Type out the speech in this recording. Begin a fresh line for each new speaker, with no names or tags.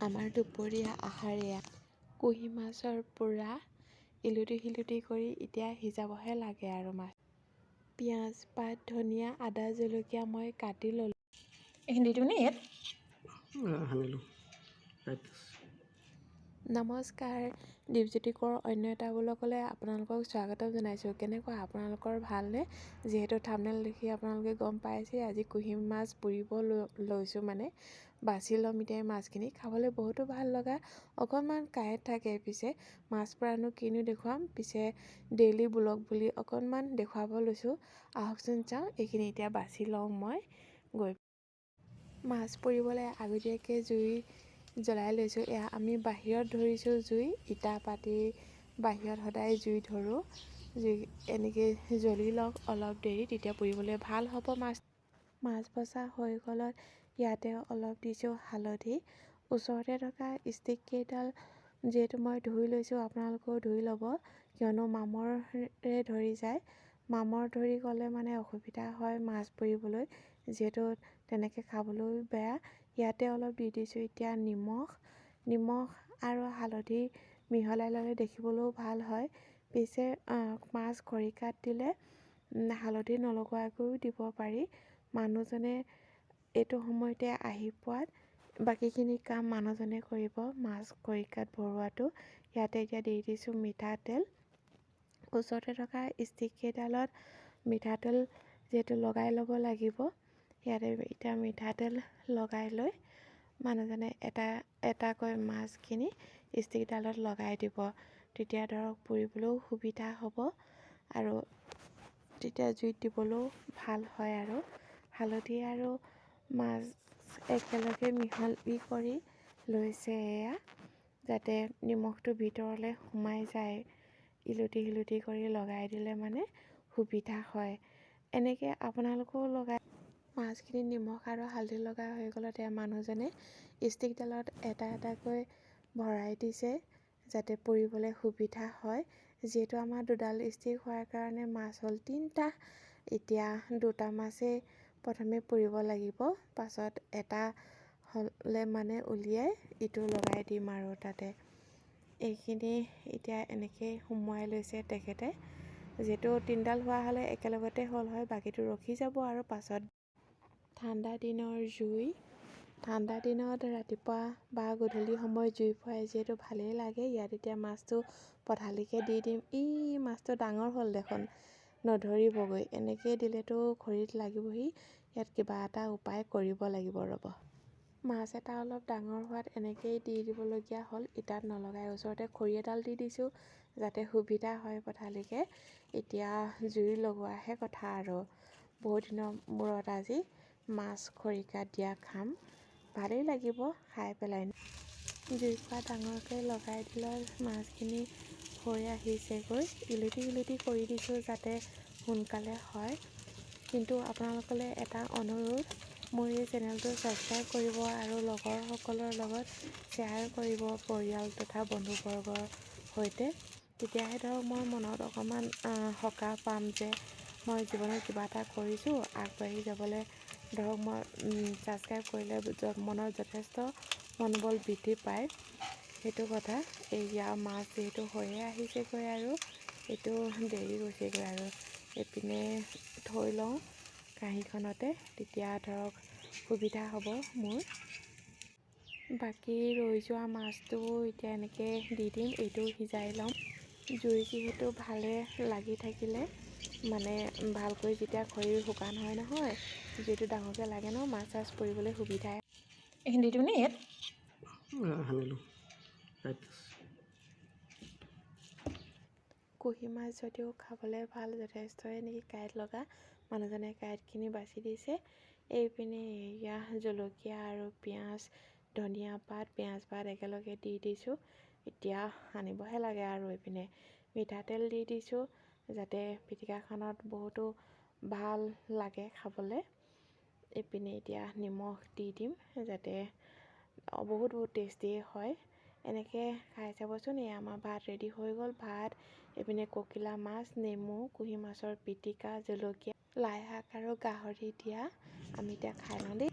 আমাৰ দুপৰীয়া আহাৰীয়া কুহি মাছৰ পোৰা ইলুটি শিলুটি কৰি এতিয়া সিজাবহে লাগে আৰু মাছ। পিঁয়াজ পাত ধনিয়া আদা জলকীয়া মই কাটি ল'লোঁ।
এইখিনি দি দিওঁ নে ইয়াত?
সানিলোঁ।
নমস্কাৰ, দীপজ্যোতি কোঁৱৰৰ অন্য এটা ব্লগলৈ আপোনালোকক স্বাগতম জনাইছোঁ। কেনেকুৱা আপোনালোকৰ ভালনে? যিহেতু থাম্বনেইল দেখি আপোনালোকে গম পাইছে আজি কুহি মাছ পুৰিব লৈছোঁ, মানে বাছি ল'ম এতিয়া মাছখিনি। খাবলৈ বহুতো ভাল লগা, অকণমান কাঁইট থাকে। পিছে মাছ পুৰানো কিনো দেখুৱাম, পিছে ডেইলি ব্লগ বুলি অকণমান দেখুৱাব লৈছোঁ। আহকচোন চাওঁ, এইখিনি এতিয়া বাছি লওঁ মই গৈ। মাছ পুৰিবলৈ আগতীয়াকৈ জুই জ্বলাই লৈছোঁ। এয়া আমি বাহিৰত ধৰিছোঁ জুই, ইটা পাতি বাহিৰত সদায় জুই ধৰোঁ। জুই এনেকৈ জ্বলি লওক অলপ দেৰি, তেতিয়া পুৰিবলৈ ভাল হ'ব মাছ। মাছ বচা হৈ গ'লত ইয়াতে অলপ দিছোঁ হালধি। ওচৰতে থকা ষ্টিক কেইডাল যিহেতু মই ধুই লৈছোঁ, আপোনালোকেও ধুই ল'ব, কিয়নো মামৰে ধৰি যায়। মামৰ ধৰি গ'লে মানে অসুবিধা হয় মাছ পুৰিবলৈ, যিহেতু তেনেকৈ খাবলৈও বেয়া। ইয়াতে অলপ দি দিছোঁ এতিয়া নিমখ আৰু হালধি মিহলাই ল'লে দেখিবলৈও ভাল হয়। পিছে মাছ খৰিকাত দিলে হালধি নলগোৱাকৈও দিব পাৰি। মানুহজনে এইটো সময়তে আহি পোৱাত বাকীখিনি কাম মানুহজনে কৰিব, মাছ খৰিকাত ভৰোৱাটো। ইয়াতে এতিয়া দি দিছোঁ মিঠাতেল। ওচৰতে থকা ষ্টিক কেইডালত মিঠাতেল যিহেতু লগাই ল'ব লাগিব, ইয়াতে এতিয়া মিঠাতেল লগাই লৈ মানুহজনে এটা এটাকৈ মাছখিনি ষ্টিকডালত লগাই দিব। তেতিয়া ধৰক পুৰিবলৈও সুবিধা হ'ব আৰু তেতিয়া জুইত দিবলৈও ভাল হয়। আৰু হালধি আৰু মাছ একেলগে মিহলি কৰি লৈছে এয়া, যাতে নিমখটো ভিতৰলৈ সোমাই যায়। ইলুটি শিলুটি কৰি লগাই দিলে মানে সুবিধা হয়। এনেকৈ আপোনালোকেও লগাই। মাছখিনি নিমখ আৰু হালধি লগা হৈ গ'লত মানুহজনে ষ্টিকডালত এটা এটাকৈ ভৰাই দিছে, যাতে পুৰিবলৈ সুবিধা হয়। যিহেতু আমাৰ দুডাল ষ্টিক হোৱাৰ কাৰণে মাছ হ'ল 3টা। এতিয়া 2টা মাছেই প্ৰথমে পুৰিব লাগিব, পাছত এটা হ'লে মানে উলিয়াই ইটো লগাই দিম আৰু তাতে। এইখিনি এতিয়া এনেকৈ সুমুৱাই লৈছে তেখেতে। যিহেতু 3ডাল হোৱা হ'লে একেলগতে হ'ল হয়, বাকীটো ৰখি যাব আৰু পাছত। ঠাণ্ডা দিনৰ জুই, ঠাণ্ডা দিনত ৰাতিপুৱা বা গধূলি সময়ত জুই ফুৱাই যিহেতু ভালেই লাগে। ইয়াত এতিয়া মাছটো পঠালিকৈ দি দিম। মাছটো ডাঙৰ হ'ল দেখোন, নধৰিবগৈ। এনেকৈ দিলেতো খৰিত লাগিবহি। ইয়াত কিবা এটা উপায় কৰিব লাগিব ৰ'ব। মাছ এটা অলপ ডাঙৰ হোৱাত এনেকৈয়ে দি দিবলগীয়া হ'ল, ইটাত নলগাই। ওচৰতে খৰি এডাল দি দিছোঁ, যাতে সুবিধা হয় পঠালিকৈ। এতিয়া জুই লগোৱাহে কথা আৰু। বহুত দিনৰ মূৰত আজি মাছ খৰিকাত দিয়া খাম, ভালেই লাগিব খাই পেলাই। জুইকুৰা ডাঙৰকৈ লগাই দিলত মাছখিনি হৈ আহিছেগৈ। ইলুটি শিলুটি কৰি দিছোঁ যাতে সোনকালে হয়। কিন্তু আপোনালোকলৈ এটা অনুৰোধ, মোৰ এই চেনেলটো ছাবস্ক্ৰাইব কৰিব আৰু লগৰসকলৰ লগত শ্বেয়াৰ কৰিব, পৰিয়াল তথা বন্ধুবৰ্গৰ সৈতে। তেতিয়াহে ধৰক মই মনত অকণমান সকাহ পাম যে মই জীৱনত কিবা এটা কৰিছোঁ, আগবাঢ়ি যাবলৈ ধৰক মই ছাবস্ক্ৰাইব কৰিলে মনত যথেষ্ট মনোবল বৃদ্ধি পায়। সেইটো কথা। এয়া মাছ যিহেতু হৈয়ে আহিছেগৈ আৰু এইটো দেৰি হৈছেগৈ আৰু। এইপিনে থৈ লওঁ কাঁহীখনতে, তেতিয়া ধৰক সুবিধা হ'ব মোৰ। বাকী ৰৈ যোৱা মাছটো এতিয়া এনেকৈ দি দিম, এইটো সিজাই ল'ম। জুই যিহেতু ভালে লাগি থাকিলে মানে ভালকৈ যেতিয়া খৰি শুকান হয় নহয়, জুইটো ডাঙৰকৈ লাগে ন, মাছ চাছ পুৰিবলৈ সুবিধাই।
এইখিনি দি দিওঁ নে ইয়াত?
সানিলোঁ।
কুহি মাছ যদিও খাবলৈ ভাল, যথেষ্টই নেকি কাঁইট লগা। মানুহজনে কাঁইটখিনি বাছি দিছে। এইপিনে এয়া জলকীয়া আৰু পিঁয়াজ ধনিয়া পাত একেলগে দি দিছোঁ। এতিয়া সানিবহে লাগে আৰু। এইপিনে মিঠাতেল দি দিছোঁ, যাতে পিটিকাখনত বহুতো ভাল লাগে খাবলৈ। এইপিনে এতিয়া নিমখ দি দিম, যাতে বহুত টেষ্টি হয়। এনেকৈ খাই চাবচোন। এয়া আমাৰ ভাত ৰেডি হৈ গ'ল। ভাত, এইপিনে ককিলা মাছ, নেমু, কুহি মাছৰ পিটিকা, জলকীয়া, লাই শাক আৰু গাহৰি দিয়া। আমি এতিয়া খাই লওঁ দেই।